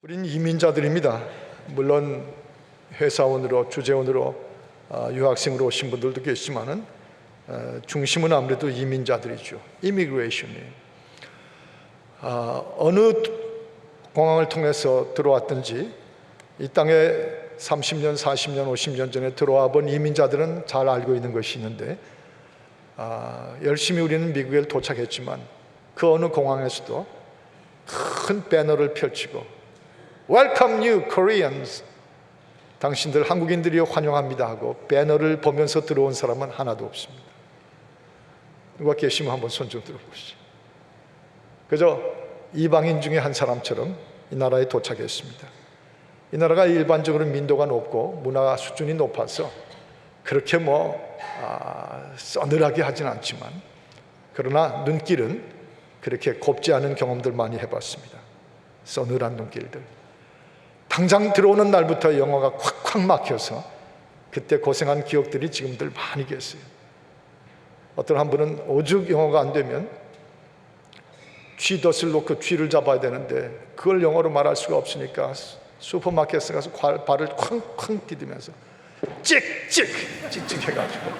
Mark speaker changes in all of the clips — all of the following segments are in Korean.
Speaker 1: 우린 이민자들입니다. 물론 회사원으로, 주재원으로, 유학생으로 오신 분들도 계시지만은 중심은 아무래도 이민자들이죠. 이미그레이션이에요. 어느 공항을 통해서 들어왔든지 이 땅에 30년, 40년, 50년 전에 들어와 본 이민자들은 잘 알고 있는 것이 있는데, 열심히 우리는 미국에 도착했지만 그 어느 공항에서도 큰 배너를 펼치고 Welcome you Koreans, 당신들 한국인들이 환영합니다 하고 배너를 보면서 들어온 사람은 하나도 없습니다. 누가 계시면 한번 손 좀 들어보시죠. 그저 이방인 중에 한 사람처럼 이 나라에 도착했습니다. 이 나라가 일반적으로 민도가 높고 문화 수준이 높아서 그렇게 서늘하게 하진 않지만, 그러나 눈길은 그렇게 곱지 않은 경험들 많이 해봤습니다. 서늘한 눈길들. 당장 들어오는 날부터 영어가 콱콱 막혀서 그때 고생한 기억들이 지금들 많이 계세요. 어떤 한 분은 오죽 영어가 안 되면 쥐덫을 놓고 쥐를 잡아야 되는데 그걸 영어로 말할 수가 없으니까 슈퍼마켓에 가서 발을 쾅쾅 디디면서 찍찍 해가지고,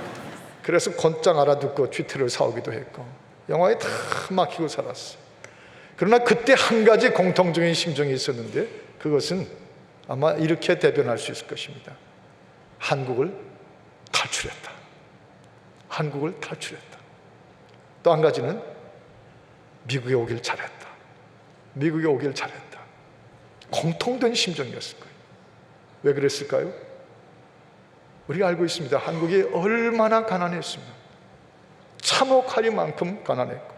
Speaker 1: 그래서 곧장 알아듣고 쥐틀을 사오기도 했고 영어에 다 막히고 살았어요. 그러나 그때 한 가지 공통적인 심정이 있었는데, 그것은 아마 이렇게 대변할 수 있을 것입니다. 한국을 탈출했다. 한국을 탈출했다. 또 한 가지는 미국에 오길 잘했다. 미국에 오길 잘했다. 공통된 심정이었을 거예요. 왜 그랬을까요? 우리가 알고 있습니다. 한국이 얼마나 가난했습니다. 참혹하리만큼 가난했고,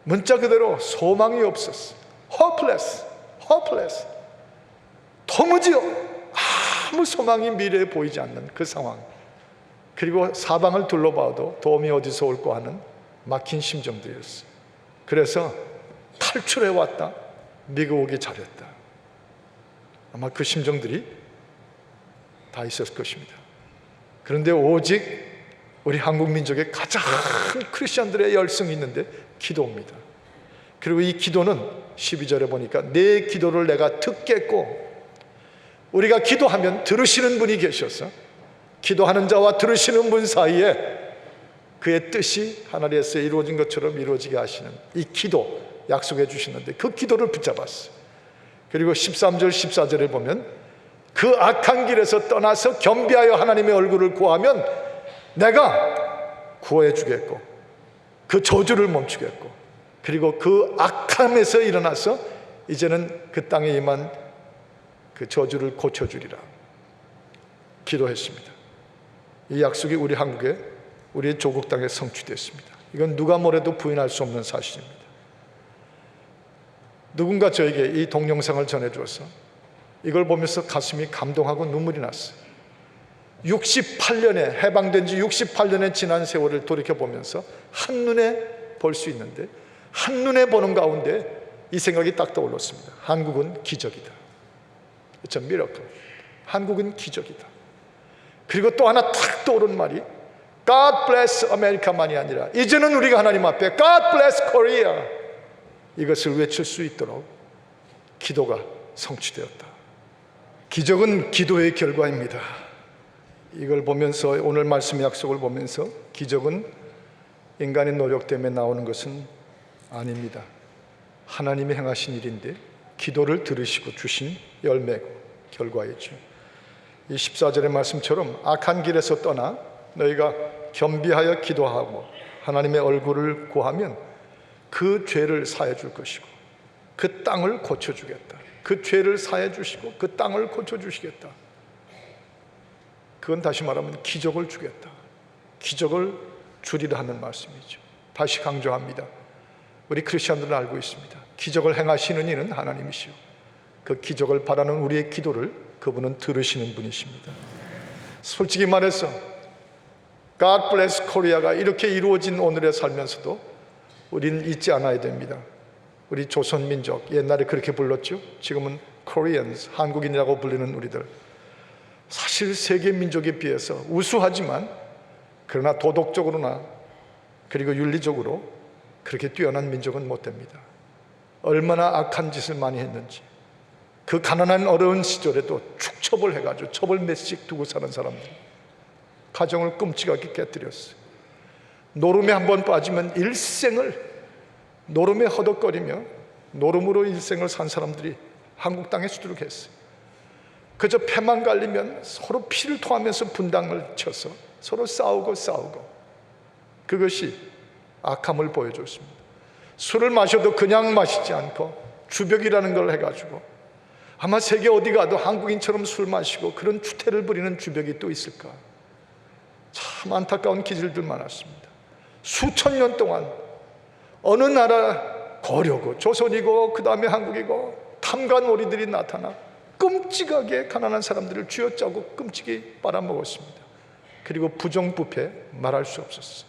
Speaker 1: 문자 그대로 소망이 없었어. hopeless. 도무지 아무 소망이 미래에 보이지 않는 그 상황, 그리고 사방을 둘러봐도 도움이 어디서 올까 하는 막힌 심정들이었어요. 그래서 탈출해왔다. 미국 오기 잘했다. 아마 그 심정들이 다 있었을 것입니다. 그런데 오직 우리 한국 민족의 가장 크리스천들의 열성이 있는데 기도입니다. 그리고 이 기도는 12절에 보니까 내 기도를 내가 듣겠고, 우리가 기도하면 들으시는 분이 계셔서 기도하는 자와 들으시는 분 사이에 그의 뜻이 하늘에서 이루어진 것처럼 이루어지게 하시는 이 기도 약속해 주시는데, 그 기도를 붙잡았어요. 그리고 13절 14절에 보면 그 악한 길에서 떠나서 겸비하여 하나님의 얼굴을 구하면 내가 구원해 주겠고 그 저주를 멈추겠고, 그리고 그 악함에서 일어나서 이제는 그 땅에 임한 그 저주를 고쳐주리라 기도했습니다. 이 약속이 우리 한국에, 우리의 조국 땅에 성취됐습니다. 이건 누가 뭐래도 부인할 수 없는 사실입니다. 누군가 저에게 이 동영상을 전해주어서 이걸 보면서 가슴이 감동하고 눈물이 났어요. 68년에 해방된 지 68년의 지난 세월을 돌이켜보면서 한눈에 볼 수 있는데, 한눈에 보는 가운데 이 생각이 딱 떠올랐습니다. 한국은 기적이다. It's a miracle. 한국은 기적이다. 그리고 또 하나 탁 떠오른 말이 God bless America만이 아니라 이제는 우리가 하나님 앞에 God bless Korea, 이것을 외칠 수 있도록 기도가 성취되었다. 기적은 기도의 결과입니다. 이걸 보면서, 오늘 말씀의 약속을 보면서, 기적은 인간의 노력 때문에 나오는 것은 아닙니다. 하나님이 행하신 일인데 기도를 들으시고 주신 열매고 결과이죠. 이 14절의 말씀처럼 악한 길에서 떠나 너희가 겸비하여 기도하고 하나님의 얼굴을 구하면 그 죄를 사해 줄 것이고 그 땅을 고쳐주겠다. 그 죄를 사해 주시고 그 땅을 고쳐주시겠다. 그건 다시 말하면 기적을 주겠다. 기적을 주리라 하는 말씀이죠. 다시 강조합니다. 우리 크리스천들은 알고 있습니다. 기적을 행하시는 이는 하나님이시오. 그 기적을 바라는 우리의 기도를 그분은 들으시는 분이십니다. 솔직히 말해서 God bless Korea가 이렇게 이루어진 오늘에 살면서도 우리는 잊지 않아야 됩니다. 우리 조선민족, 옛날에 그렇게 불렀죠. 지금은 Koreans, 한국인이라고 불리는 우리들, 사실 세계 민족에 비해서 우수하지만 그러나 도덕적으로나 그리고 윤리적으로 그렇게 뛰어난 민족은 못 됩니다. 얼마나 악한 짓을 많이 했는지, 그 가난한 어려운 시절에도 축첩을 해가지고 첩을 몇씩 두고 사는 사람들, 가정을 끔찍하게 깨뜨렸어요. 노름에 한번 빠지면 일생을 노름에 허덕거리며 노름으로 일생을 산 사람들이 한국 땅에 수두룩했어요. 그저 패만 갈리면 서로 피를 토하면서 분당을 쳐서 서로 싸우고 그것이 악함을 보여줬습니다. 술을 마셔도 그냥 마시지 않고 주벽이라는 걸 해가지고, 아마 세계 어디 가도 한국인처럼 술 마시고 그런 추태를 부리는 주벽이 또 있을까? 참 안타까운 기질들 많았습니다. 수천 년 동안 어느 나라 고려고 조선이고 그 다음에 한국이고 탐관오리들이 나타나 끔찍하게 가난한 사람들을 쥐어짜고 끔찍이 빨아먹었습니다. 그리고 부정부패 말할 수 없었어요.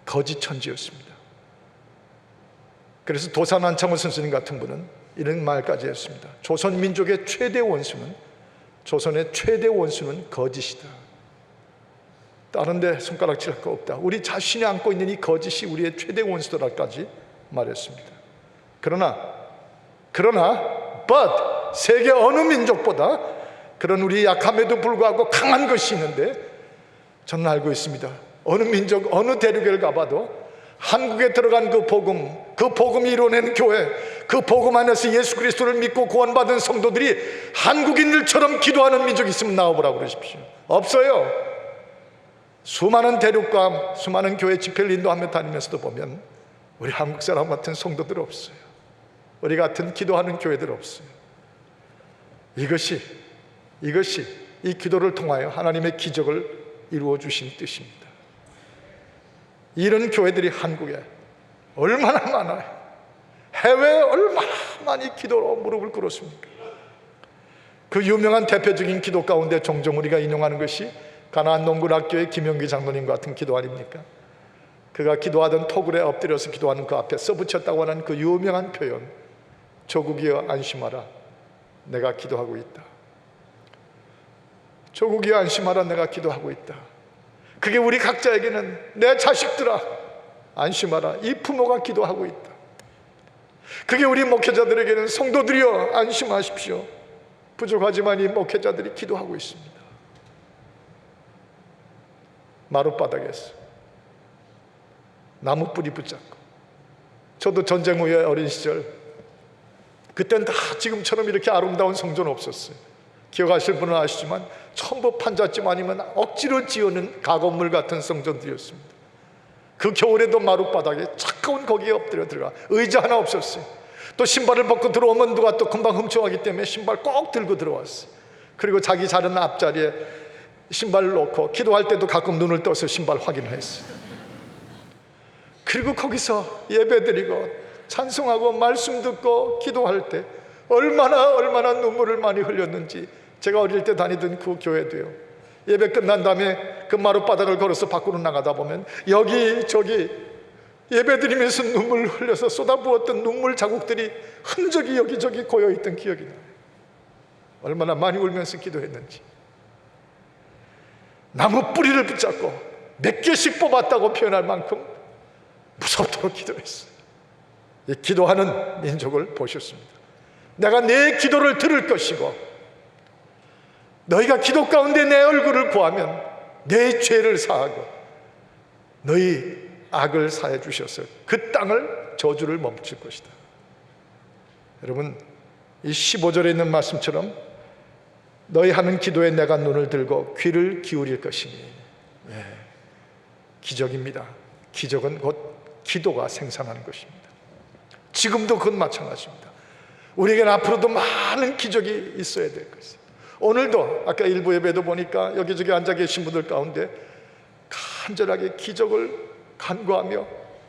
Speaker 1: 거지천지였습니다. 그래서 도산 안창호 선생님 같은 분은 이런 말까지 했습니다. 조선민족의 최대 원수는, 조선의 최대 원수는 거짓이다. 다른 데 손가락질 할 거 없다. 우리 자신이 안고 있는 이 거짓이 우리의 최대 원수다라까지 말했습니다. 그러나 but 세계 어느 민족보다 그런 우리 약함에도 불구하고 강한 것이 있는데, 저는 알고 있습니다. 어느 민족, 어느 대륙에 가봐도 한국에 들어간 그 복음이 이루어낸 교회, 그 복음 안에서 예수 그리스도를 믿고 구원받은 성도들이 한국인들처럼 기도하는 민족이 있으면 나와보라고 그러십시오. 없어요. 수많은 대륙과 수많은 교회 집회를 인도하며 다니면서도 보면 우리 한국 사람 같은 성도들 없어요. 우리 같은 기도하는 교회들 없어요. 이것이 이 기도를 통하여 하나님의 기적을 이루어 주신 뜻입니다. 이런 교회들이 한국에 얼마나 많아요. 해외에 얼마나 많이 기도로 무릎을 꿇었습니까? 그 유명한 대표적인 기도 가운데 종종 우리가 인용하는 것이 가나안 농군학교의 김영기 장로님 같은 기도 아닙니까? 그가 기도하던 토굴에 엎드려서 기도하는 그 앞에 써붙였다고 하는 그 유명한 표현, 조국이여 안심하라, 내가 기도하고 있다. 조국이여 안심하라, 내가 기도하고 있다. 그게 우리 각자에게는, 내 자식들아 안심하라, 이 부모가 기도하고 있다. 그게 우리 목회자들에게는, 성도들이여 안심하십시오, 부족하지만 이 목회자들이 기도하고 있습니다. 마룻바닥에서 나무 뿌리 붙잡고, 저도 전쟁 후에 어린 시절, 그땐 다 지금처럼 이렇게 아름다운 성전 없었어요. 기억하실 분은 아시지만 전부 판잣집 아니면 억지로 지어낸 가건물 같은 성전들이었습니다. 그 겨울에도 마룻바닥에 차가운 거기에 엎드려 들어가, 의자 하나 없었어요. 또 신발을 벗고 들어오면 누가 또 금방 훔쳐가기 때문에 신발 꼭 들고 들어왔어요. 그리고 자기 자는 앞자리에 신발을 놓고 기도할 때도 가끔 눈을 떠서 신발 확인을 했어요. 그리고 거기서 예배드리고 찬송하고 말씀 듣고 기도할 때 얼마나 눈물을 많이 흘렸는지, 제가 어릴 때 다니던 그 교회도요, 예배 끝난 다음에 그 마룻바닥을 걸어서 밖으로 나가다 보면 여기저기 예배드리면서 눈물 흘려서 쏟아부었던 눈물 자국들이 흔적이 여기저기 고여있던 기억이 나요. 얼마나 많이 울면서 기도했는지. 나무 뿌리를 붙잡고 몇 개씩 뽑았다고 표현할 만큼 무섭도록 기도했어요. 이 기도하는 민족을 보셨습니다. 내가 내 기도를 들을 것이고, 너희가 기도 가운데 내 얼굴을 구하면 내 죄를 사하고 너희 악을 사해 주셔서 그 땅을 저주를 멈출 것이다. 여러분, 이 15절에 있는 말씀처럼 너희 하는 기도에 내가 눈을 들고 귀를 기울일 것이니, 기적입니다. 기적은 곧 기도가 생산하는 것입니다. 지금도 그건 마찬가지입니다. 우리에게는 앞으로도 많은 기적이 있어야 될 것이에요. 오늘도 아까 일부 예배도 보니까 여기저기 앉아 계신 분들 가운데 간절하게 기적을 간구하며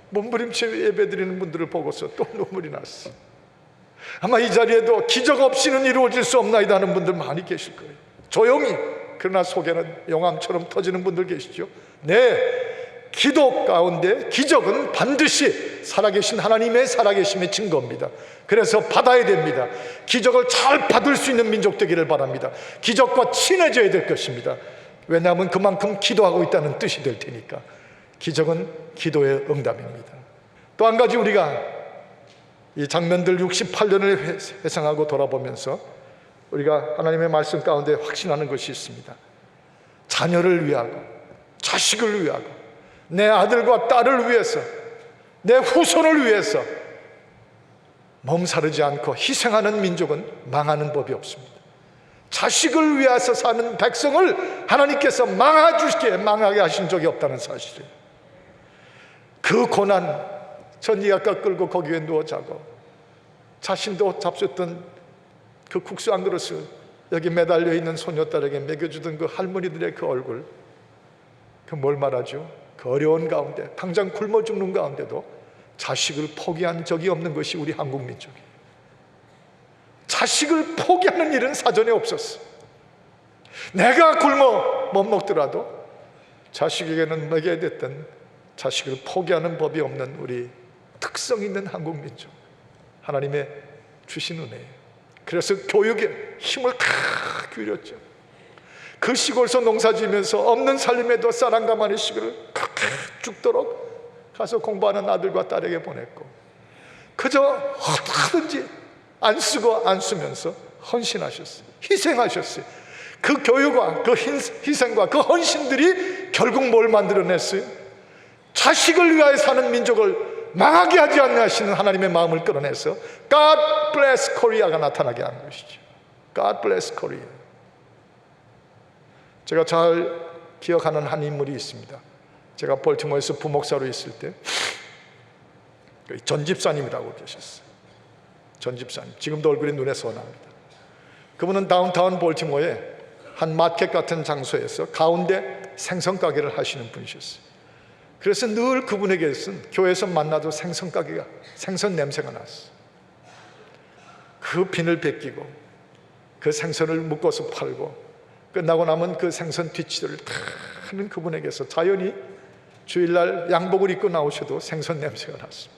Speaker 1: 몸부림치며 예배드리는 분들을 보고서 또 눈물이 났어요. 아마 이 자리에도 기적 없이는 이루어질 수 없나이다 하는 분들 많이 계실 거예요. 조용히, 그러나 속에는 용암처럼 터지는 분들 계시죠. 네, 기도 가운데 기적은 반드시 살아계신 하나님의 살아계심의 증거입니다. 그래서 받아야 됩니다. 기적을 잘 받을 수 있는 민족 되기를 바랍니다. 기적과 친해져야 될 것입니다. 왜냐하면 그만큼 기도하고 있다는 뜻이 될 테니까. 기적은 기도의 응답입니다. 또 한 가지 우리가 이 장면들 68년을 회상하고 돌아보면서 우리가 하나님의 말씀 가운데 확신하는 것이 있습니다. 자녀를 위하고 자식을 위하고 내 아들과 딸을 위해서 내 후손을 위해서 몸사르지 않고 희생하는 민족은 망하는 법이 없습니다. 자식을 위해서 사는 백성을 하나님께서 망하게 하신 적이 없다는 사실이에요. 그 고난, 전이약과 끌고 거기에 누워 자고 자신도 잡수던 그 국수 한 그릇을 여기 매달려 있는 소녀딸에게 먹여주던 그 할머니들의 그 얼굴, 그 뭘 말하죠? 그 어려운 가운데 당장 굶어 죽는 가운데도 자식을 포기한 적이 없는 것이 우리 한국 민족이에요. 자식을 포기하는 일은 사전에 없었어. 내가 굶어 못 먹더라도 자식에게는 먹여야 됐던 자식을 포기하는 법이 없는 우리 특성 있는 한국 민족, 하나님의 주신 은혜예요. 그래서 교육에 힘을 다 기울였죠. 그 시골에서 농사 지으면서 없는 살림에도 쌀 한 가마니씩을 죽도록 가서 공부하는 아들과 딸에게 보냈고, 그저 어떻게든지 안 쓰고 안 쓰면서 헌신하셨어요. 희생하셨어요. 그 교육과 그 희생과 그 헌신들이 결국 뭘 만들어냈어요? 자식을 위하여 사는 민족을 망하게 하지 않게 하시는 하나님의 마음을 끌어내서 God bless Korea가 나타나게 한 것이죠. God bless Korea. 제가 잘 기억하는 한 인물이 있습니다. 제가 볼티모어에서 부목사로 있을 때 전 집사님이라고 계셨어요. 전 집사님, 지금도 얼굴이 눈에 선합니다. 그분은 다운타운 볼티모어에 한 마켓 같은 장소에서 가운데 생선 가게를 하시는 분이셨어요. 그래서 늘 그분에게서는 교회에서 만나도 생선 가게가, 생선 냄새가 났어요. 그 빈을 벗기고 그 생선을 묶어서 팔고 끝나고 남은 그 생선 뒤치들을 다 하는 그분에게서 자연히 주일날 양복을 입고 나오셔도 생선 냄새가 났습니다.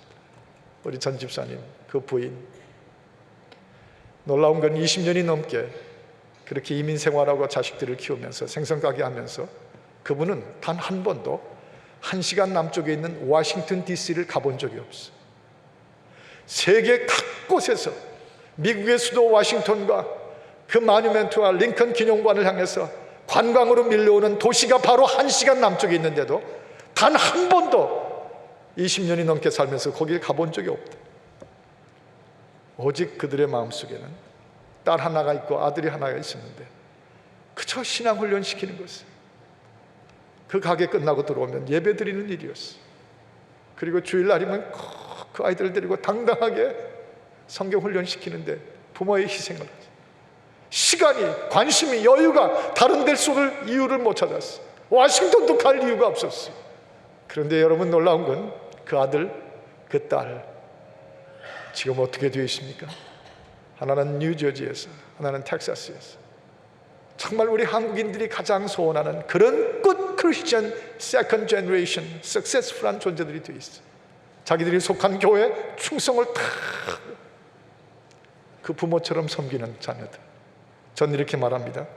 Speaker 1: 우리 전 집사님, 그 부인, 놀라운 건 20년이 넘게 그렇게 이민 생활하고 자식들을 키우면서 생선 가게 하면서 그분은 단 한 번도 1시간 남쪽에 있는 워싱턴 DC를 가본 적이 없어요. 세계 각곳에서 미국의 수도 워싱턴과 그 마뉴멘트와 링컨 기념관을 향해서 관광으로 밀려오는 도시가 바로 1시간 남쪽에 있는데도 단 한 번도 20년이 넘게 살면서 거기에 가본 적이 없다. 오직 그들의 마음속에는 딸 하나가 있고 아들이 하나가 있었는데 그저 신앙훈련 시키는 것이에요. 그 가게 끝나고 들어오면 예배 드리는 일이었어요. 그리고 주일날이면 그 아이들을 데리고 당당하게 성경 훈련 시키는데 부모의 희생을 하죠. 시간이, 관심이, 여유가 다른 데 쏟을 이유를 못 찾았어요. 워싱턴도 갈 이유가 없었어요. 그런데 여러분, 놀라운 건 그 아들, 그 딸 지금 어떻게 되어 있습니까? 하나는 뉴저지에서, 하나는 텍사스에서 정말 우리 한국인들이 가장 소원하는 그런 good Christian second generation successful한 존재들이 되어 있어요. 자기들이 속한 교회에 충성을 다 그 부모처럼 섬기는 자녀들. 전 이렇게 말합니다.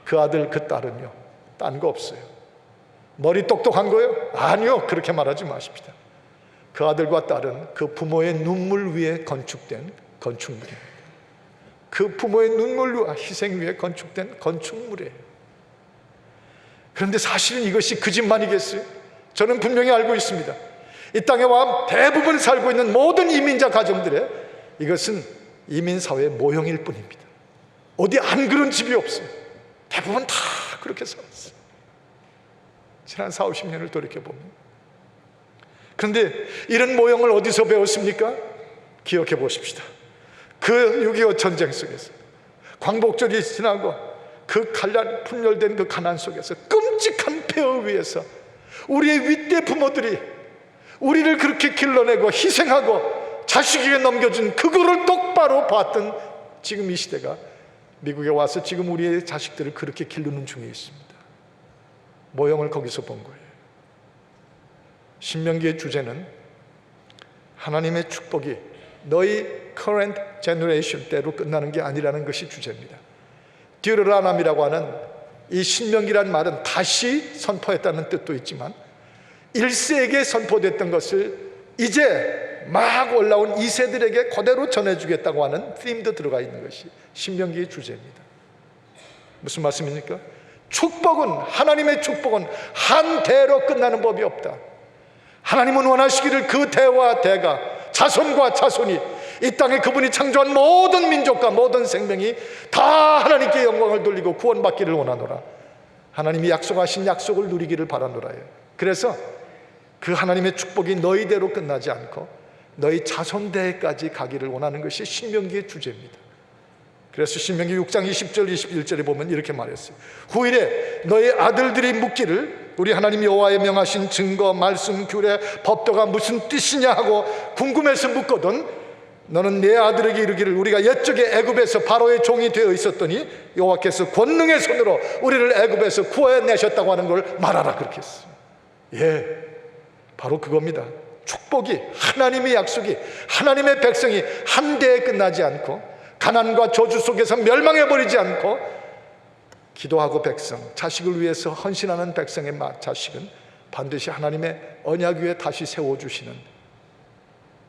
Speaker 1: 그 아들, 그 딸은요, 딴 거 없어요. 머리 똑똑한 거요? 아니요. 그렇게 말하지 마십시다. 그 아들과 딸은 그 부모의 눈물 위에 건축된 건축물입니다. 그 부모의 눈물과 희생 위에 건축된 건축물이에요. 그런데 사실은 이것이 그 집만이겠어요? 저는 분명히 알고 있습니다. 이 땅에 와 대부분 살고 있는 모든 이민자 가정들의 이것은 이민사회의 모형일 뿐입니다. 어디 안 그런 집이 없어요. 대부분 다 그렇게 살았어요. 지난 40-50년을 돌이켜보면. 그런데 이런 모형을 어디서 배웠습니까? 기억해 보십시다. 그 6.25 전쟁 속에서 광복절이 지나고 그 칼날 분열된 그 가난 속에서 끔찍한 폐허 위에서 우리의 윗대 부모들이 우리를 그렇게 길러내고 희생하고 자식에게 넘겨준 그거를 똑바로 봤던 지금 이 시대가 미국에 와서 지금 우리의 자식들을 그렇게 기르는 중에 있습니다. 모형을 거기서 본 거예요. 신명기의 주제는 하나님의 축복이 너희 current generation 때로 끝나는 게 아니라는 것이 주제입니다. 듀로라남이라고 하는 이 신명기란 말은 다시 선포했다는 뜻도 있지만 1세기에 선포됐던 것을 이제 막 올라온 2세들에게 그대로 전해주겠다고 하는 팀도 들어가 있는 것이 신명기의 주제입니다. 무슨 말씀입니까? 축복은, 하나님의 축복은 한 대로 끝나는 법이 없다. 하나님은 원하시기를 그 대와 대가, 자손과 자손이, 이 땅에 그분이 창조한 모든 민족과 모든 생명이 다 하나님께 영광을 돌리고 구원받기를 원하노라. 하나님이 약속하신 약속을 누리기를 바라노라요. 그래서 그 하나님의 축복이 너희대로 끝나지 않고 너희 자손대까지 가기를 원하는 것이 신명기의 주제입니다. 그래서 신명기 6장 20절 21절에 보면 이렇게 말했어요. 후일에 너희 아들들이 묻기를 우리 하나님 여호와의 명하신 증거, 말씀, 규례, 법도가 무슨 뜻이냐 하고 궁금해서 묻거든 너는 내 아들에게 이르기를 우리가 옛적에 애굽에서 바로의 종이 되어 있었더니 여호와께서 권능의 손으로 우리를 애굽에서 구해내셨다고 하는 걸 말하라, 그렇게 했어요. 예, 바로 그겁니다. 축복이, 하나님의 약속이, 하나님의 백성이 한 대에 끝나지 않고 가난과 저주 속에서 멸망해버리지 않고 기도하고 백성, 자식을 위해서 헌신하는 백성의 자식은 반드시 하나님의 언약 위에 다시 세워주시는,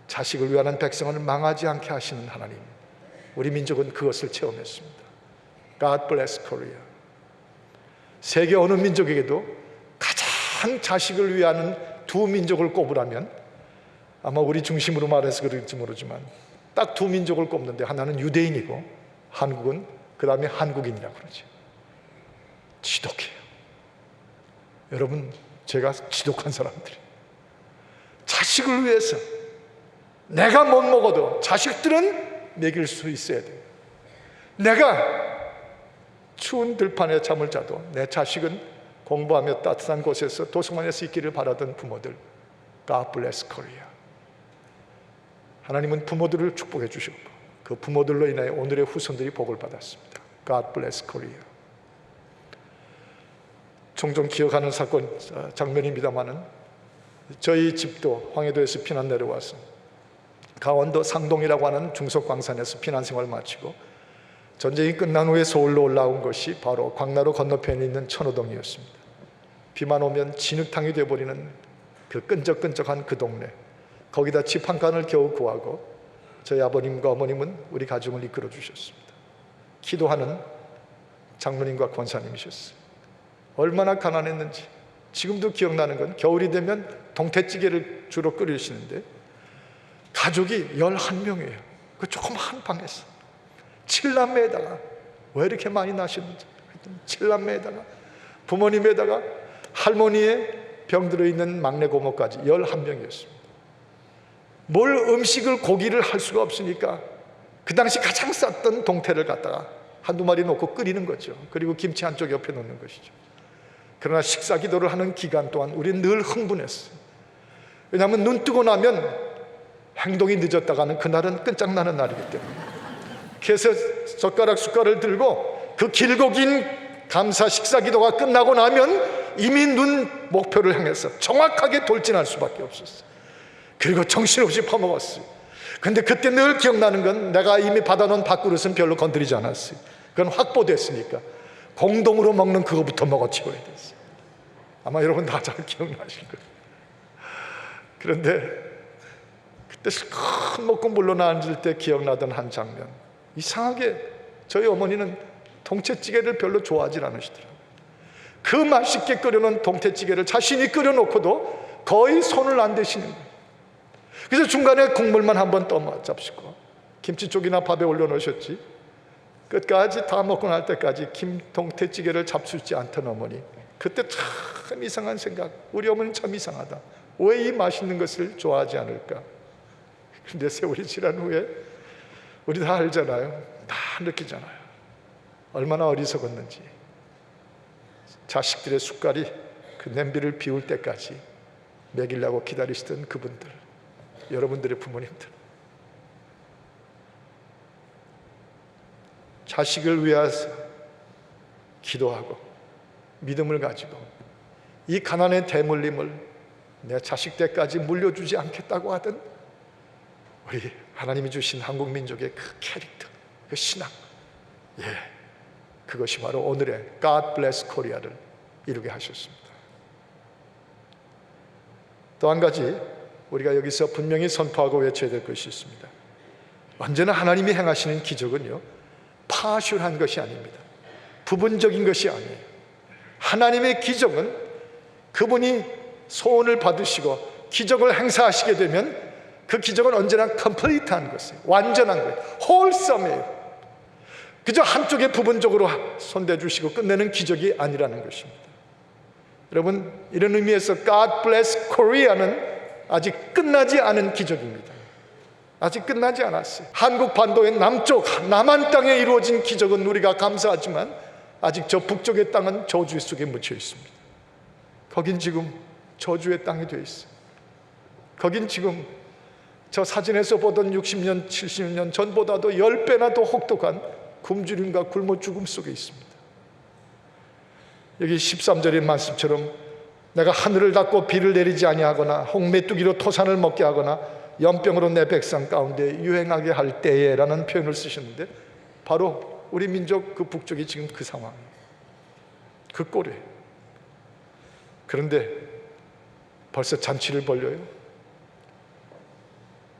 Speaker 1: 자식을 위하는 백성을 망하지 않게 하시는 하나님, 우리 민족은 그것을 체험했습니다. God bless Korea. 세계 어느 민족에게도 가장 자식을 위하는 두 민족을 꼽으라면 아마 우리 중심으로 말해서 그럴지 모르지만 딱 두 민족을 꼽는데 하나는 유대인이고 한국은 그 다음에 한국인이라고 그러죠. 지독해요. 여러분, 제가 지독한 사람들이에요. 자식을 위해서 내가 못 먹어도 자식들은 먹일 수 있어야 돼요. 내가 추운 들판에 잠을 자도 내 자식은 공부하며 따뜻한 곳에서 도서관에서 있기를 바라던 부모들, God bless Korea. 하나님은 부모들을 축복해 주셨고 그 부모들로 인하여 오늘의 후손들이 복을 받았습니다. God bless Korea. 종종 기억하는 사건 장면입니다마는 저희 집도 황해도에서 피난 내려와서 강원도 상동이라고 하는 중석광산에서 피난 생활을 마치고 전쟁이 끝난 후에 서울로 올라온 것이 바로 광나루 건너편에 있는 천호동이었습니다. 비만 오면 진흙탕이 되어버리는 그 끈적끈적한 그 동네, 거기다 집 한 칸을 겨우 구하고 저희 아버님과 어머님은 우리 가정을 이끌어 주셨습니다. 기도하는 장로님과 권사님이셨어요. 얼마나 가난했는지 지금도 기억나는 건 겨울이 되면 동태찌개를 주로 끓이시는데 가족이 11명이에요. 그 조그마한 방에서 7남매에다가 왜 이렇게 많이 나시는지 7남매에다가 부모님에다가 할머니의 병 들어있는 막내 고모까지 11명이었습니다. 뭘 음식을 고기를 할 수가 없으니까 그 당시 가장 쌌던 동태를 갖다가 한두 마리 놓고 끓이는 거죠. 그리고 김치 한쪽 옆에 놓는 것이죠. 그러나 식사 기도를 하는 기간 동안 우리는 늘 흥분했어요. 왜냐하면 눈 뜨고 나면 행동이 늦었다가는 그날은 끝장나는 날이기 때문에. 그래서 젓가락 숟갈을 들고 그 길고 긴 감사 식사 기도가 끝나고 나면 이미 눈 목표를 향해서 정확하게 돌진할 수밖에 없었어요. 그리고 정신없이 퍼먹었어요. 근데 그때 늘 기억나는 건 내가 이미 받아놓은 밥그릇은 별로 건드리지 않았어요. 그건 확보됐으니까 공동으로 먹는 그거부터 먹어치워야 됐어요. 아마 여러분 다 잘 기억나실 거예요. 그런데 그때 실컷 먹고 물러나 앉을 때 기억나던 한 장면, 이상하게 저희 어머니는 동태찌개를 별로 좋아하지 않으시더라고요. 그 맛있게 끓여놓은 동태찌개를 자신이 끓여놓고도 거의 손을 안 대시는 거예요. 그래서 중간에 국물만 한번 떠 잡수고 김치쪽이나 밥에 올려놓으셨지 끝까지 다 먹고 날 때까지 동태찌개를 잡수지 않던 어머니, 그때 참 이상한 생각, 우리 어머니는 참 이상하다, 왜 이 맛있는 것을 좋아하지 않을까. 근데 세월이 지난 후에 우리 다 알잖아요. 다 느끼잖아요. 얼마나 어리석었는지. 자식들의 숟갈이 그 냄비를 비울 때까지 먹이려고 기다리시던 그분들, 여러분들의 부모님들, 자식을 위해서 기도하고 믿음을 가지고 이 가난의 대물림을 내 자식 때까지 물려주지 않겠다고 하던 우리 하나님이 주신 한국 민족의 그 캐릭터, 그 신앙, 예, 그것이 바로 오늘의 God bless Korea를 이루게 하셨습니다. 또 한 가지 우리가 여기서 분명히 선포하고 외쳐야 될 것이 있습니다. 언제나 하나님이 행하시는 기적은요, 파쇼한 것이 아닙니다. 부분적인 것이 아니에요. 하나님의 기적은 그분이 소원을 받으시고 기적을 행사하시게 되면 그 기적은 언제나 컴플리트한 것이에요. 완전한 거예요. 홀썸이에요. 그저 한쪽에 부분적으로 손대주시고 끝내는 기적이 아니라는 것입니다. 여러분, 이런 의미에서 God bless Korea는 아직 끝나지 않은 기적입니다. 아직 끝나지 않았어요. 한국 반도의 남쪽 남한 땅에 이루어진 기적은 우리가 감사하지만 아직 저 북쪽의 땅은 저주 속에 묻혀 있습니다. 거긴 지금 저주의 땅이 되어 있어요. 거긴 지금 저 사진에서 보던 60년, 70년 전보다도 10배나 더 혹독한 굶주림과 굶어 죽음 속에 있습니다. 여기 13절의 말씀처럼 내가 하늘을 닫고 비를 내리지 아니하거나 홍메뚜기로 토산을 먹게 하거나 연병으로 내 백성 가운데 유행하게 할 때에 라는 표현을 쓰셨는데, 바로 우리 민족 그 북쪽이 지금 그 상황이에요. 그 꼴이에요. 그런데 벌써 잔치를 벌려요.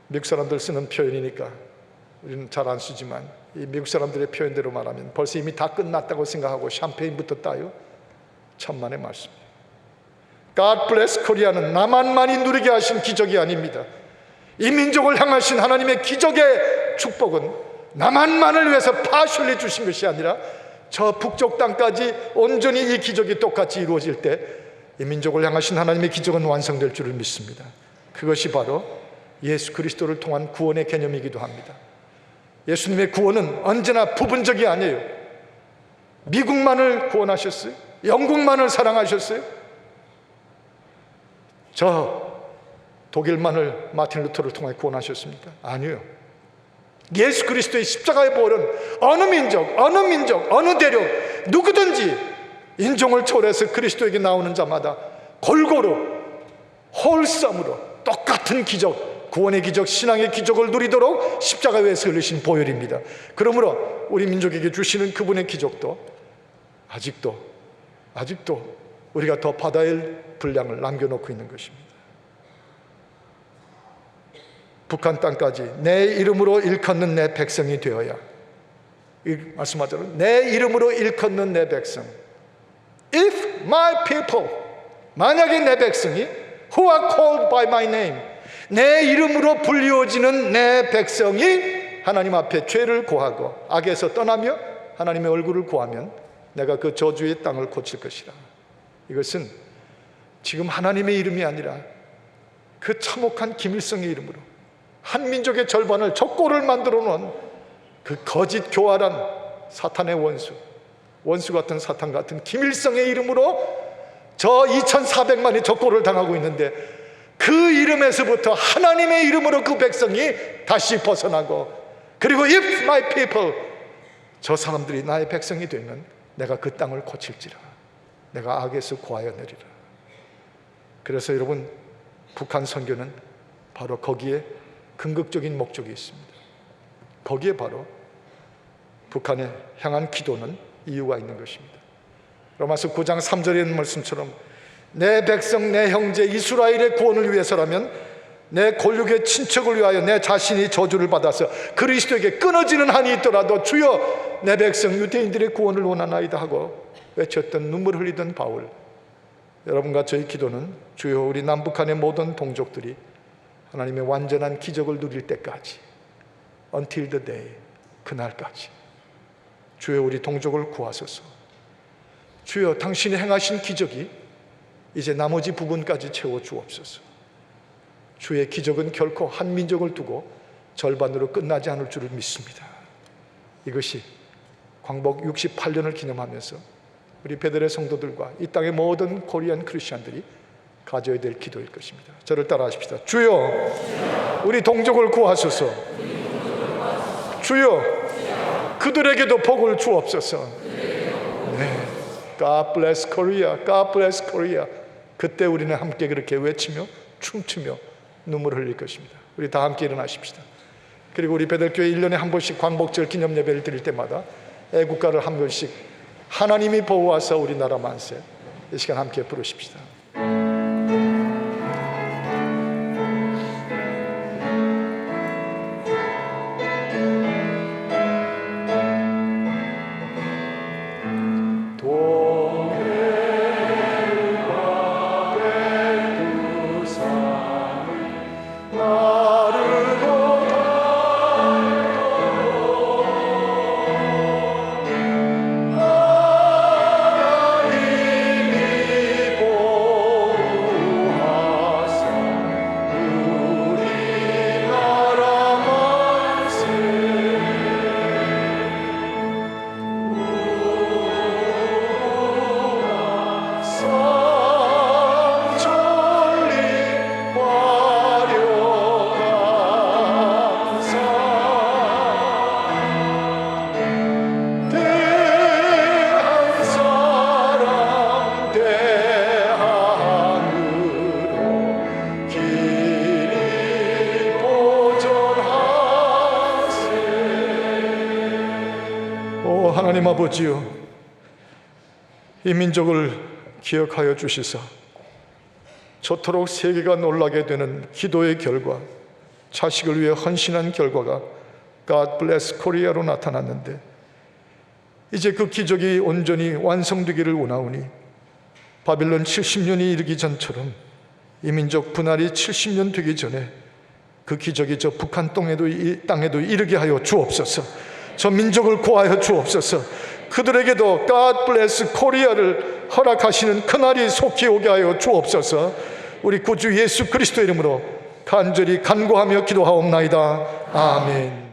Speaker 1: 미국 사람들 쓰는 표현이니까 우리는 잘 안 쓰지만 이 미국 사람들의 표현대로 말하면 벌써 이미 다 끝났다고 생각하고 샴페인부터 따요. 천만의 말씀이에요. God bless Korea는 남한만이 누리게 하신 기적이 아닙니다. 이 민족을 향하신 하나님의 기적의 축복은 남한만을 위해서 파셜리 주신 것이 아니라 저 북쪽 땅까지 온전히 이 기적이 똑같이 이루어질 때 이 민족을 향하신 하나님의 기적은 완성될 줄을 믿습니다. 그것이 바로 예수 그리스도를 통한 구원의 개념이기도 합니다. 예수님의 구원은 언제나 부분적이 아니에요. 미국만을 구원하셨어요? 영국만을 사랑하셨어요? 저 독일만을 마틴 루터를 통해 구원하셨습니까? 아니요. 예수 그리스도의 십자가의 보혈은 어느 민족, 어느 대륙, 누구든지 인종을 초월해서 그리스도에게 나오는 자마다 골고루 홀썸으로 똑같은 기적, 구원의 기적, 신앙의 기적을 누리도록 십자가 위에서 흘리신 보혈입니다. 그러므로 우리 민족에게 주시는 그분의 기적도 아직도 우리가 더 받아야 할 분량을 남겨놓고 있는 것입니다. 북한 땅까지 내 이름으로 일컫는 내 백성이 되어야, 말씀하자면 내 이름으로 일컫는 내 백성, If my people, 만약에 내 백성이 who are called by my name, 내 이름으로 불리워지는 내 백성이 하나님 앞에 죄를 고하고 악에서 떠나며 하나님의 얼굴을 구하면 내가 그 저주의 땅을 고칠 것이라. 이것은 지금 하나님의 이름이 아니라 그 참혹한 김일성의 이름으로 한 민족의 절반을 적골을 만들어 놓은 그 거짓 교활한 사탄의 원수 같은 사탄 같은 김일성의 이름으로 저 2400만이 적골을 당하고 있는데, 그 이름에서부터 하나님의 이름으로 그 백성이 다시 벗어나고, 그리고 if my people, 저 사람들이 나의 백성이 되면 내가 그 땅을 고칠지라. 내가 악에서 구하여 내리라. 그래서 여러분, 북한 선교는 바로 거기에 궁극적인 목적이 있습니다. 거기에 바로 북한에 향한 기도는 이유가 있는 것입니다. 로마서 9장 3절에 있는 말씀처럼 내 백성 내 형제 이스라엘의 구원을 위해서라면 내 골육의 친척을 위하여 내 자신이 저주를 받아서 그리스도에게 끊어지는 한이 있더라도 주여 내 백성 유대인들의 구원을 원하나이다 하고 외쳤던, 눈물 흘리던 바울, 여러분과 저희 기도는 주여 우리 남북한의 모든 동족들이 하나님의 완전한 기적을 누릴 때까지, until the day, 그날까지 주여 우리 동족을 구하소서. 주여 당신이 행하신 기적이 이제 나머지 부분까지 채워 주옵소서. 주의 기적은 결코 한 민족을 두고 절반으로 끝나지 않을 줄을 믿습니다. 이것이 광복 68년을 기념하면서 우리 베델의 성도들과 이 땅의 모든 코리안 크리스천들이 가져야 될 기도일 것입니다. 저를 따라 하십시다. 주여 우리 동족을 구하소서. 주여 그들에게도 복을 주옵소서. 네. God bless Korea, God bless Korea. 그때 우리는 함께 그렇게 외치며 춤추며 눈물을 흘릴 것입니다. 우리 다 함께 일어나십시다. 그리고 우리 베델교회 1년에 한 번씩 광복절 기념 예배를 드릴 때마다 애국가를 한 번씩 하나님이 보호하사 우리나라 만세, 이 시간 함께 부르십시다. 오 하나님 아버지여, 이 민족을 기억하여 주시사 저토록 세계가 놀라게 되는 기도의 결과, 자식을 위해 헌신한 결과가 God bless Korea로 나타났는데, 이제 그 기적이 온전히 완성되기를 원하오니 바빌론 70년이 이르기 전처럼 이 민족 분할이 70년 되기 전에 그 기적이 저 북한 땅에도 이르게 하여 주옵소서. 저 민족을 구하여 주옵소서. 그들에게도 God bless Korea를 허락하시는 그날이 속히 오게 하여 주옵소서. 우리 구주 예수 그리스도 이름으로 간절히 간구하며 기도하옵나이다. 아멘.